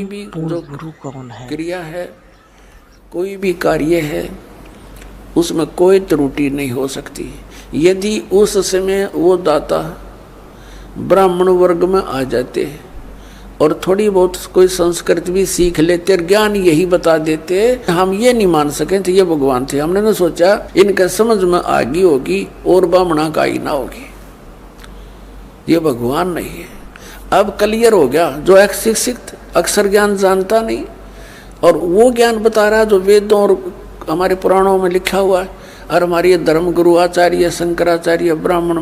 भी जो गुरु कौन है, क्रिया है, कोई भी कार्य है, उसमें कोई त्रुटि नहीं हो सकती। यदि उस समय वो दाता ब्राह्मण वर्ग में आ जाते और थोड़ी बहुत कोई संस्कृत भी सीख लेते और ज्ञान यही बता देते, हम ये नहीं मान सके थे ये भगवान थे। हमने ना सोचा इनके समझ में आगी होगी और ब्राह्मणा का ही ना होगी, ये भगवान नहीं है। अब क्लियर हो गया, जो अशिक्षित अक्षर ज्ञान जानता नहीं और वो ज्ञान बता रहा जो वेदों और हमारे पुराणों में लिखा हुआ है। और हमारे धर्म गुरु आचार्य शंकराचार्य ब्राह्मण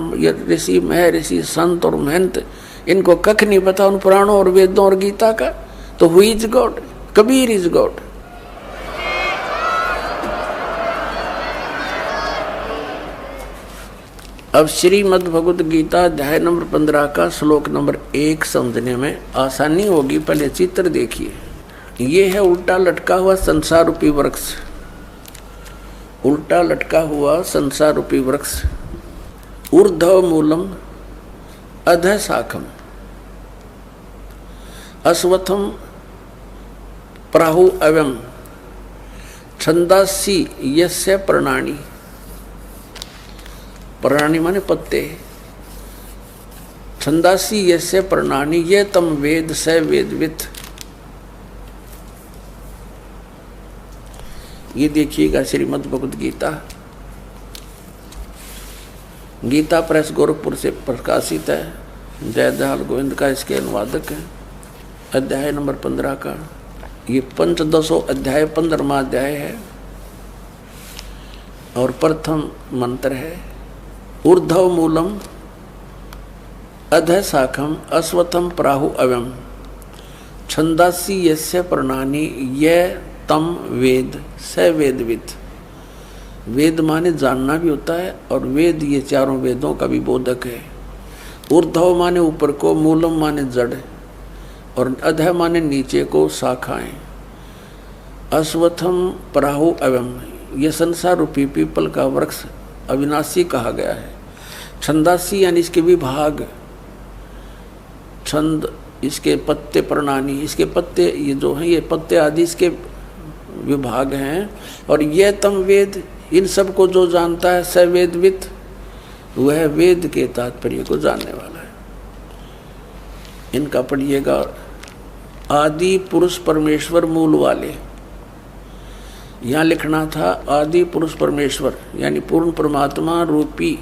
ऋषि महर्षि संत और महंत, इनको कख नहीं पता उन पुराणों और वेदों और गीता का। तो who is God? Kabir is God. अब श्रीमद् भगवद गीता अध्याय नंबर 15 का श्लोक नंबर 1 समझने में आसानी होगी। पहले चित्र देखिए, ये है उल्टा लटका हुआ संसार रूपी वृक्ष, उल्टा लटका हुआ संसार रूपी वृक्ष। ऊर्ध्व मूलम अधः शाखम अश्वत्थम प्राहु अवम छंदासी यस्य प्रणानी। प्रणानी माने पत्ते। छंदासी यस्य प्रणानी ये तम वेद स वेदवित। ये देखिएगा श्रीमद् भगवद गीता, गीता प्रेस गोरखपुर से प्रकाशित है। जयदयाल गोविंद का इसके अनुवादक है। अध्याय नंबर 15 का ये पंचदशो अध्याय 15वां अध्याय है और प्रथम मंत्र है ऊर्ध्व मूलम अधः शाखम अश्वत्थम प्राहु अवम छंदासी यस्य प्रणानी यह तम वेद स वेदवित। वेद माने जानना भी होता है और वेद ये चारों वेदों का भी बोधक है। ऊर्ध्व माने ऊपर को, मूलम माने जड़ और अधः माने नीचे को, शाखाएं। अश्वत्थम प्राहु अवम यह संसार रूपी पीपल का वृक्ष अविनाशी कहा गया है। छंदासी यानी इसके विभाग, छंद इसके पत्ते, प्रणानी इसके पत्ते, ये जो हैं ये पत्ते आदि इसके विभाग हैं। और ये तम वेद, इन सब को जो जानता है स वेदवित, वह वेद के तात्पर्य को जानने वाला है। इनका पढ़िएगा। आदि पुरुष परमेश्वर मूल वाले, यहाँ लिखना था आदि पुरुष परमेश्वर यानी पूर्ण परमात्मा रूपी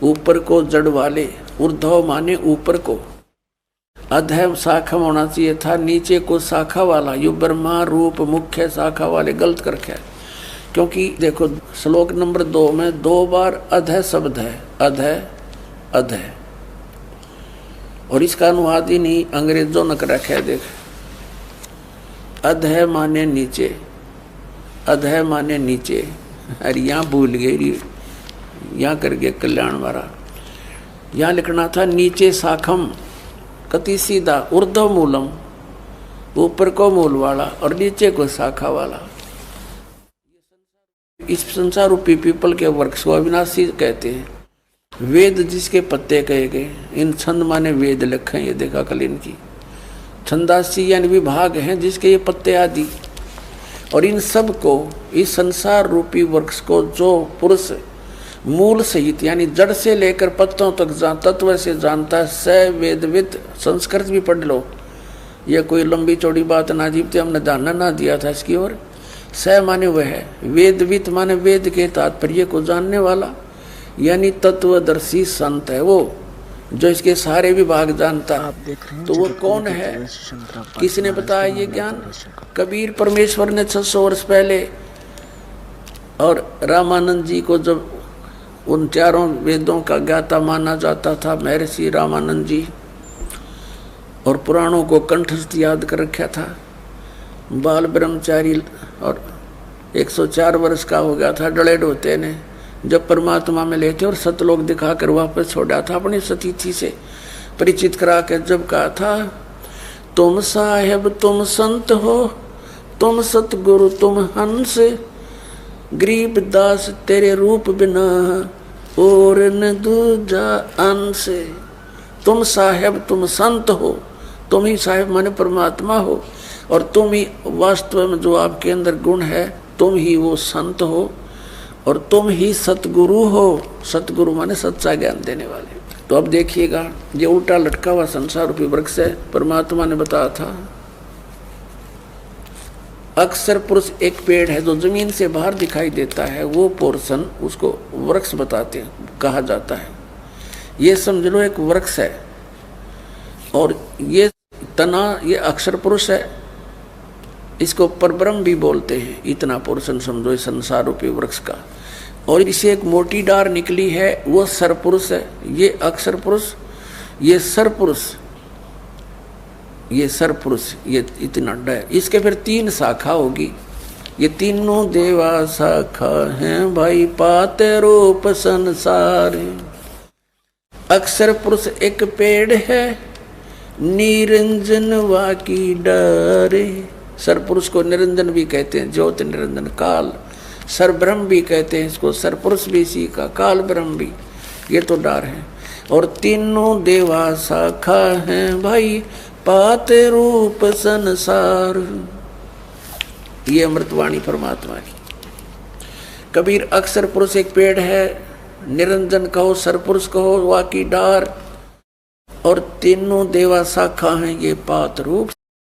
ऊपर को जड़ वाले। ऊर्ध्व माने ऊपर को, अधः शाखा होना चाहिए था नीचे को शाखा वाला। यु ब्रह्मा रूप मुख्य शाखा वाले, गलत कर रखा है। क्योंकि देखो श्लोक नंबर 2 में 2 बार अधः शब्द है, अधः अधः, और इसका अनुवाद ही नहीं अंग्रेजों ने कर रखा है। देख, अधः माने नीचे, अधः माने नीचे। अरे यहाँ भूल गई, यहाँ करके कल्याण वाला। यहाँ लिखना था नीचे शाखम, कति सीधा। ऊर्ध्व मूलम ऊपर को मूल वाला और नीचे को शाखा वाला। इस संसार रूपी पीपल के वृक्ष को अविनाशी कहते हैं। वेद जिसके पत्ते कहे गए, इन छंद माने वेद लिखे, ये देखा कल इनकी। छंदासी यानी विभाग हैं जिसके ये पत्ते आदि। और इन सब को, इस संसार रूपी वृक्ष को जो पुरुष मूल सहित यानी जड़ से लेकर पत्तों तक तत्व से जानता है स वेदवित। संस्कृत भी पढ़ लो, यह कोई लंबी चौड़ी बात ना जीवते, हमने ध्यान ना दिया था इसकी ओर। स माने वह है, वेदवित माने वेद के तात्पर्य को जानने वाला यानी तत्वदर्शी संत है वो, जो इसके सारे विभाग जानता है। तो वो कौन है, किसने बताया ये ज्ञान? कबीर परमेश्वर ने 600 वर्ष पहले। और रामानंद जी को जब उन चारों वेदों का ज्ञाता माना जाता था, महर्षि रामानंद जी, और पुराणों को कंठस्थ याद कर रखा था। बाल ब्रह्मचारी और 104 वर्ष का हो गया था डले ढोते ने, जब परमात्मा में लेते और सतलोक दिखाकर वापस छोड़ा था अपनी सतीथि से परिचित करा के। जब कहा था तुम साहेब तुम संत हो, तुम सतगुरु तुम हंस, गरीब दास तेरे रूप बिना और न दूजा अंश। तुम साहेब तुम संत हो, तुम ही साहेब माने परमात्मा हो, और तुम ही वास्तव में जो आपके अंदर गुण है, तुम ही वो संत हो और तुम ही सतगुरु हो। सतगुरु माने सच्चा ज्ञान देने वाले। तो अब देखिएगा, ये उल्टा लटका हुआ संसार रूपी वृक्ष है। परमात्मा ने बताया था अक्सर पुरुष एक पेड़ है जो जमीन से बाहर दिखाई देता है, वो पोर्शन उसको वृक्ष बताते हैं, कहा जाता है। ये समझ लो एक वृक्ष है और ये तना, ये अक्षर पुरुष है, इसको परब्रह्म भी बोलते हैं। इतना पोर्शन समझो इस संसार रूपी वृक्ष का। और इसे एक मोटी डार निकली है, वो सरपुरुष है। ये अक्षर पुरुष, ये सरपुरुष, ये सरपुरुष, ये इतना है। इसके फिर 3 शाखा होगी। ये तीनों देवा शाखा हैं भाई, पाते रूप संसार। अक्षर पुरुष एक पेड़ है, निरंजन वाकी डारे। सरपुरुष को निरंजन भी कहते हैं, ज्योति निरंजन काल। सरब्रह्म भी कहते हैं इसको, सरपुरुष भी इसी का, काल ब्रह्म भी। ये तो डार है। और तीनों देवा शाखा हैं भाई, पाते रूप संसार। ये अमृतवाणी परमात्मा की। कबीर अक्षर पुरुष एक पेड़ है, निरंजन कहो, सरपुरुष कहो, वाकी डार, और तीनों देवा शाखा हैं ये पात रूप